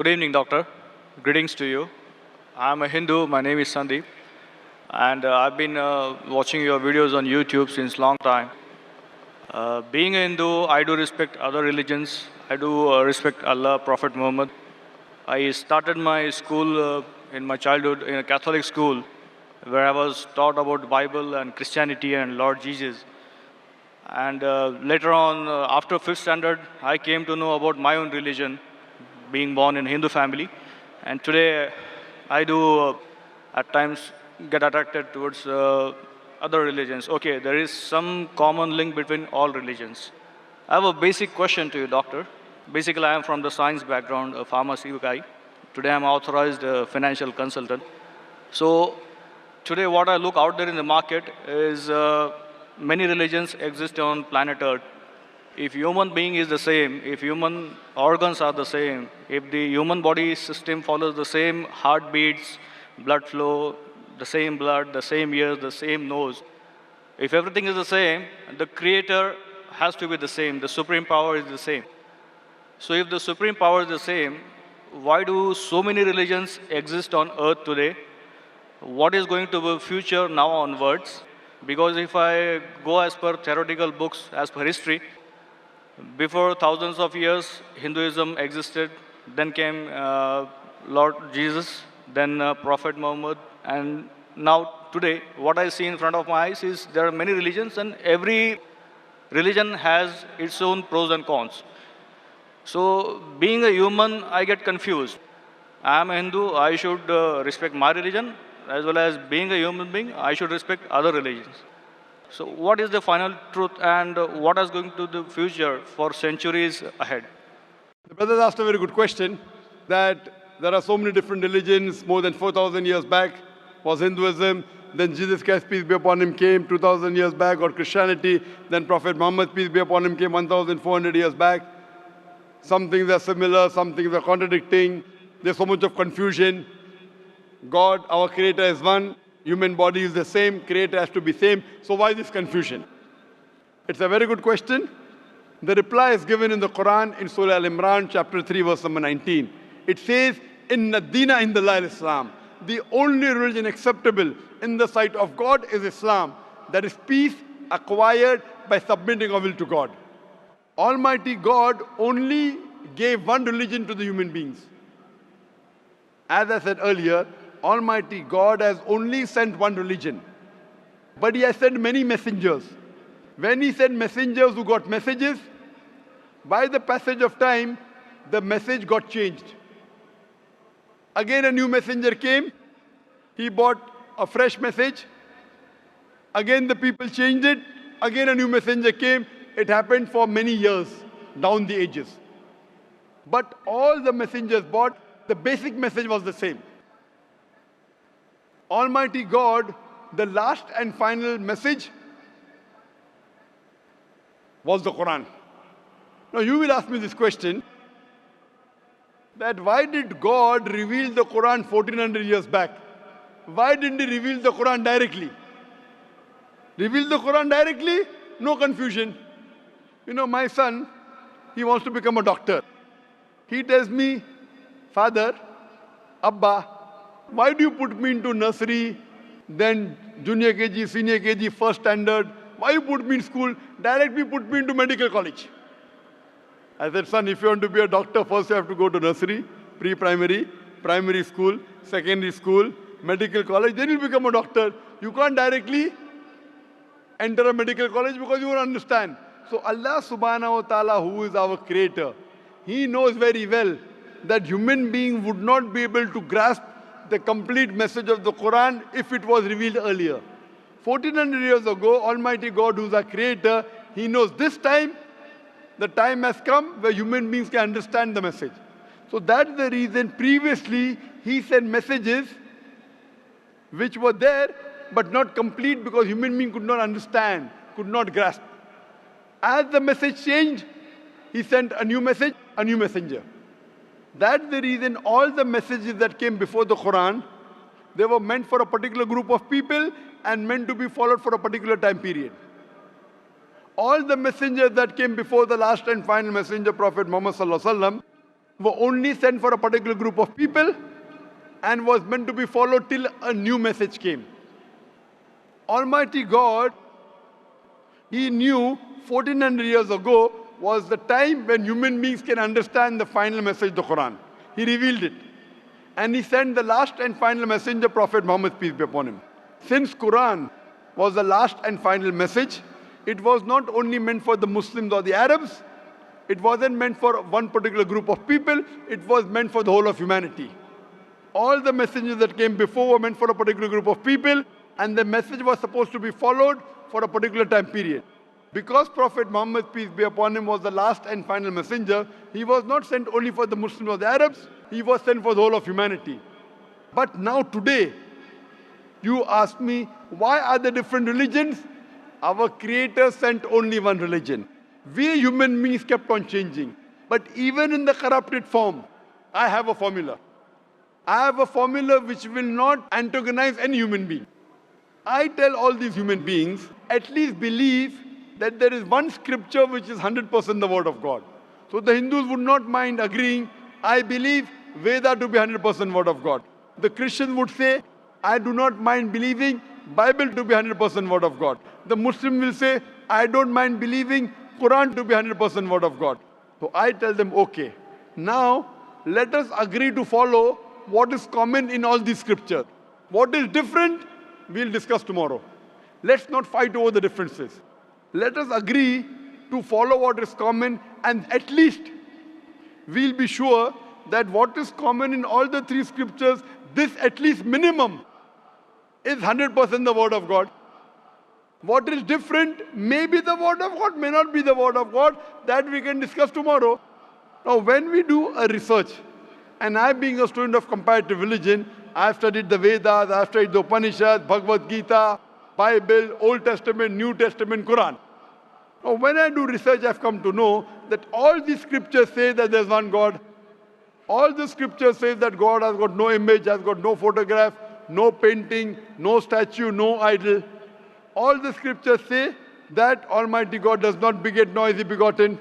Good evening, doctor. Greetings to you. I'm a Hindu. My name is Sandeep, and I've been watching your videos on YouTube since long time. Being a Hindu, I do respect other religions. I do respect Allah, Prophet Muhammad. I started my school in my childhood in a Catholic school, where I was taught about Bible and Christianity and Lord Jesus. And later on, after fifth standard, I came to know about my own religion, being born in a Hindu family. And today, I do at times get attracted towards other religions. Okay, there is some common link between all religions. I have a basic question to you, doctor. Basically, I am from the science background, a pharmacy guy. Today, I'm authorized financial consultant. So, today, what I look out there in the market is many religions exist on planet Earth. If human being is the same, if human organs are the same, if the human body system follows the same heartbeats, blood flow, the same blood, the same ears, the same nose, if everything is the same, the creator has to be the same, the supreme power is the same. So if the supreme power is the same, why do so many religions exist on earth today? What is going to be future now onwards? Because if I go as per theoretical books, as per history, before thousands of years, Hinduism existed. Then came Lord Jesus, then Prophet Muhammad, and now today, what I see in front of my eyes is there are many religions, and every religion has its own pros and cons. So, being a human, I get confused. I am a Hindu, I should respect my religion, as well as being a human being, I should respect other religions. So, what is the final truth, and what is going to the future for centuries ahead? The brother asked a very good question, that there are so many different religions. More than 4,000 years back was Hinduism. Then Jesus Christ, peace be upon him, came 2,000 years back, or Christianity. Then Prophet Muhammad, peace be upon him, came 1,400 years back. Some things are similar, some things are contradicting. There's so much of confusion. God, our creator, is one. Human body is the same. Creator has to be same. So why this confusion? It's a very good question. The reply is given in the Quran in Surah Al-Imran, chapter 3, verse number 19. It says, Inna Dina Indallahil Islam. The only religion acceptable in the sight of God is Islam. That is peace acquired by submitting our will to God. Almighty God only gave one religion to the human beings. As I said earlier, Almighty God has only sent one religion. But He has sent many messengers. When He sent messengers who got messages, by the passage of time, the message got changed. Again a new messenger came. He brought a fresh message. Again the people changed it. Again a new messenger came. It happened for many years, down the ages. But all the messengers brought, the basic message was the same. Almighty God, the last and final message was the Quran. Now you will ask me this question, that why did God reveal the Quran 1400 years back? Why didn't He reveal the Quran directly? Reveal the Quran directly? No confusion. You know, my son, he wants to become a doctor. He tells me, Father, Abba, why do you put me into nursery, then junior KG, senior KG, first standard? Why you put me in school? Directly put me into medical college. I said, son, if you want to be a doctor, first you have to go to nursery, pre-primary, primary school, secondary school, medical college, then you'll become a doctor. You can't directly enter a medical college because you won't understand. So Allah subhanahu wa ta'ala, who is our creator, He knows very well that human being would not be able to grasp the complete message of the Quran if it was revealed earlier. 1400 years ago, Almighty God, who is our creator, He knows this time, the time has come where human beings can understand the message. So that's the reason previously He sent messages which were there but not complete because human being could not understand, could not grasp. As the message changed, He sent a new message, a new messenger. That's the reason all the messages that came before the Quran, they were meant for a particular group of people and meant to be followed for a particular time period. All the messengers that came before the last and final messenger, Prophet Muhammad Sallallahu Alaihi Wasallam, were only sent for a particular group of people and was meant to be followed till a new message came. Almighty God, He knew 1400 years ago was the time when human beings can understand the final message of the Quran. He revealed it. And He sent the last and final messenger, Prophet Muhammad, peace be upon him. Since Quran was the last and final message, it was not only meant for the Muslims or the Arabs, it wasn't meant for one particular group of people, it was meant for the whole of humanity. All the messengers that came before were meant for a particular group of people, and the message was supposed to be followed for a particular time period. Because Prophet Muhammad, peace be upon him, was the last and final messenger, he was not sent only for the Muslims or the Arabs, he was sent for the whole of humanity. But now today, you ask me, why are there different religions? Our Creator sent only one religion. We human beings kept on changing. But even in the corrupted form, I have a formula. I have a formula which will not antagonize any human being. I tell all these human beings, at least believe that there is one scripture which is 100% the word of God. So the Hindus would not mind agreeing, I believe Veda to be 100% word of God. The Christians would say, I do not mind believing Bible to be 100% word of God. The Muslim will say, I don't mind believing Quran to be 100% word of God. So I tell them, okay, now let us agree to follow what is common in all these scriptures. What is different, we'll discuss tomorrow. Let's not fight over the differences. Let us agree to follow what is common, and at least we'll be sure that what is common in all the three scriptures, this at least minimum is 100% the word of God. What is different may be the word of God, may not be the word of God. That we can discuss tomorrow. Now, when we do a research, and I being a student of comparative religion, I've studied the Vedas, I've studied the Upanishads, Bhagavad Gita, Bible, Old Testament, New Testament, Quran. Now, when I do research, I've come to know that all these scriptures say that there's one God. All the scriptures say that God has got no image, has got no photograph, no painting, no statue, no idol. All the scriptures say that Almighty God does not beget nor is He begotten.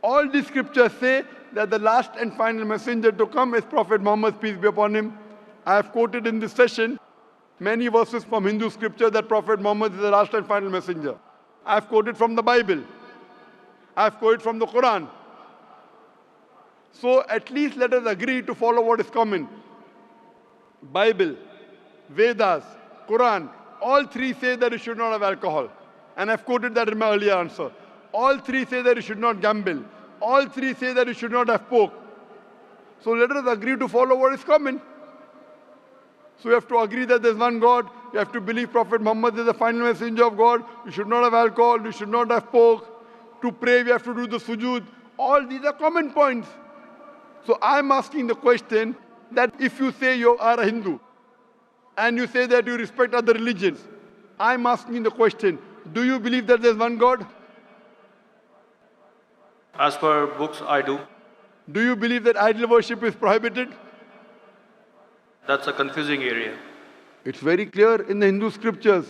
All the scriptures say that the last and final messenger to come is Prophet Muhammad, peace be upon him. I have quoted in this session many verses from Hindu scripture that Prophet Muhammad is the last and final messenger. I have quoted from the Bible. I have quoted from the Quran. So at least let us agree to follow what is common. Bible, Vedas, Quran, all three say that you should not have alcohol. And I've quoted that in my earlier answer. All three say that you should not gamble. All three say that you should not have pork. So let us agree to follow what is common. So you have to agree that there's one God. You have to believe Prophet Muhammad is the final messenger of God. You should not have alcohol. You should not have pork. To pray, we have to do the sujood. All these are common points. So I'm asking the question that if you say you are a Hindu and you say that you respect other religions, I'm asking the question, do you believe that there's one God? As per books, I do. Do you believe that idol worship is prohibited? That's a confusing area. It's very clear in the Hindu scriptures.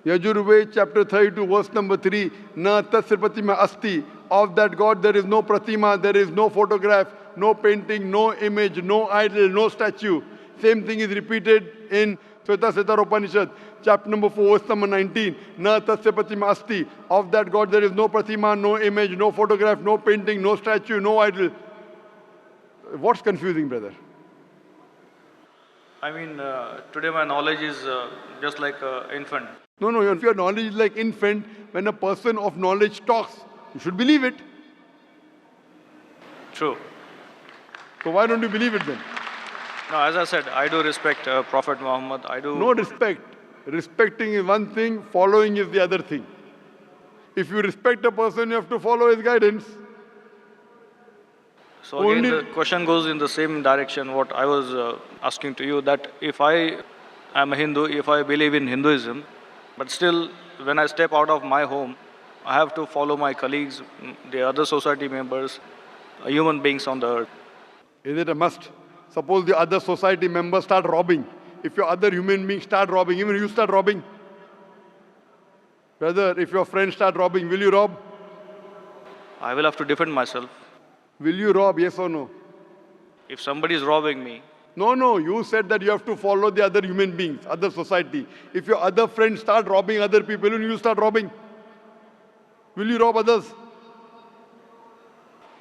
Yajurved chapter 32 verse number 3, Na tasya pratima asti. Of that God there is no pratima, there is no photograph, no painting, no image, no idol, no statue. Same thing is repeated in Shveta Upanishad, chapter number 4, verse number 19. Na tasya pratima asti. Of that God there is no pratima, no image, no photograph, no painting, no statue, no idol. What's confusing, brother? I mean, today my knowledge is just like an infant. No, if your knowledge is like infant, when a person of knowledge talks, you should believe it. True. So why don't you believe it then? No, as I said, I do respect Prophet Muhammad. I do. No respect. Respecting is one thing, following is the other thing. If you respect a person, you have to follow his guidance. So again, the question goes in the same direction what I was asking to you, that if I am a Hindu, if I believe in Hinduism, but still when I step out of my home, I have to follow my colleagues, the other society members, human beings on the earth. Is it a must? Suppose the other society members start robbing. If your other human beings start robbing, even you start robbing. Brother, if your friends start robbing, will you rob? I will have to defend myself. Will you rob, yes or no? If somebody is robbing me, No, you said that you have to follow the other human beings, other society. If your other friends start robbing other people, will you start robbing? Will you rob others?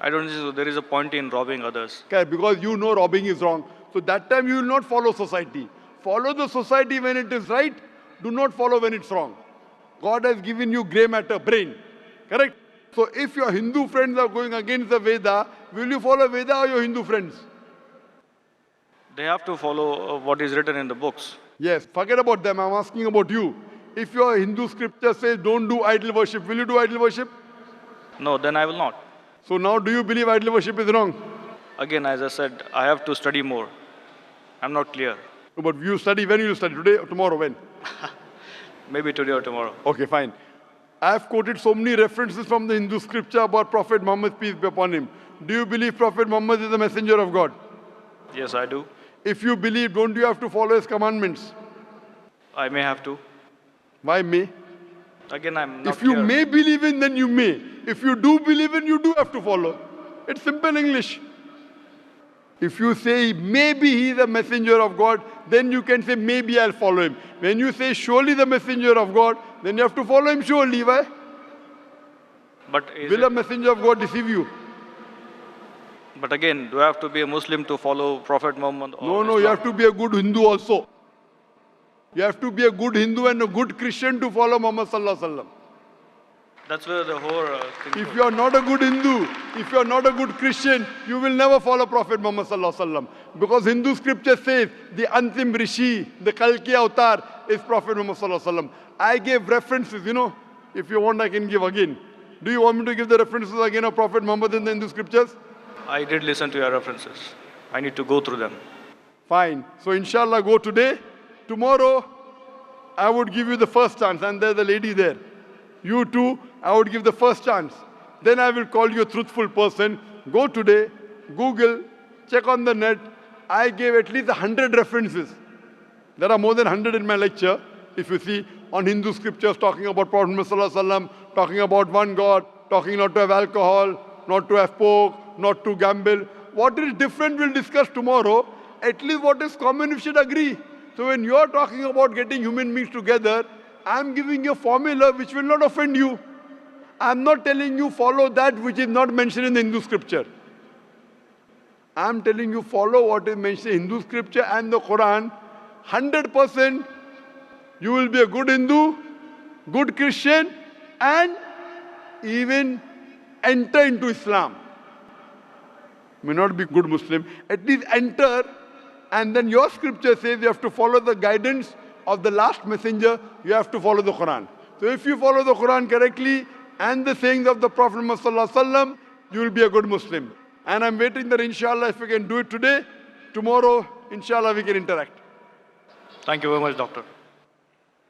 I don't think there is a point in robbing others. Okay, because you know robbing is wrong. So that time you will not follow society. Follow the society when it is right. Do not follow when it's wrong. God has given you grey matter, brain. Correct? So if your Hindu friends are going against the Veda, will you follow Veda or your Hindu friends? They have to follow what is written in the books. Yes, forget about them. I'm asking about you. If your Hindu scripture says don't do idol worship, will you do idol worship? No, then I will not. So now do you believe idol worship is wrong? Again, as I said, I have to study more. I'm not clear. But you study, when will you study? Today or tomorrow? When? Maybe today or tomorrow. Okay, fine. I have quoted so many references from the Hindu scripture about Prophet Muhammad, peace be upon him. Do you believe Prophet Muhammad is the messenger of God? Yes, I do. If you believe, don't you have to follow his commandments? I may have to. Why may? Again, I'm not If you clear. may believe in, then you may. If you do believe in, you do have to follow. It's simple English. If you say maybe he is a messenger of God, then you can say maybe I'll follow him. When you say surely the messenger of God, then you have to follow him surely. Why? But, is Will a it, messenger of God deceive you? but again, do I have to be a Muslim to follow Prophet Muhammad? Or No, you Islam? have to be a good Hindu also. You have to be a good Hindu and a good Christian to follow Muhammad Sallallahu Alaihi Wasallam. That's where the whole thing If goes. you are not a good Hindu, if you are not a good Christian, you will never follow Prophet Muhammad Sallallahu Alaihi Wasallam. Because Hindu scripture says the Antim Rishi, the Kalki Avatar is Prophet Muhammad Sallallahu Alaihi Wasallam. I gave references, If you want, I can give again. Do you want me to give the references again of Prophet Muhammad in the Hindu scriptures? I did listen to your references. I need to go through them. Fine. So inshallah, go today. Tomorrow, I would give you the first chance. And there's a lady there. You too, I would give the first chance. Then I will call you a truthful person. Go today, Google, check on the net. I gave at least 100 references. There are more than 100 in my lecture. If you see, on Hindu scriptures, talking about Prophet Muhammad Sallallahu Alaihi Wasallam, talking about one God, talking not to have alcohol, not to have pork, not to gamble. What is different we'll discuss tomorrow. At least what is common we should agree. So when you're talking about getting human beings together, I'm giving you a formula which will not offend you. I'm not telling you follow that which is not mentioned in the Hindu scripture. I'm telling you follow what is mentioned in Hindu scripture and the Quran. 100% you will be a good Hindu, good Christian, and even enter into Islam. May not be good Muslim, at least enter, and then your scripture says you have to follow the guidance of the last messenger, you have to follow the Quran. So if you follow the Quran correctly and the sayings of the Prophet Muhammad Sallallahu Alaihi Wasallam, you will be a good Muslim. And I'm waiting that inshallah if we can do it today, tomorrow inshallah we can interact. Thank you very much, doctor.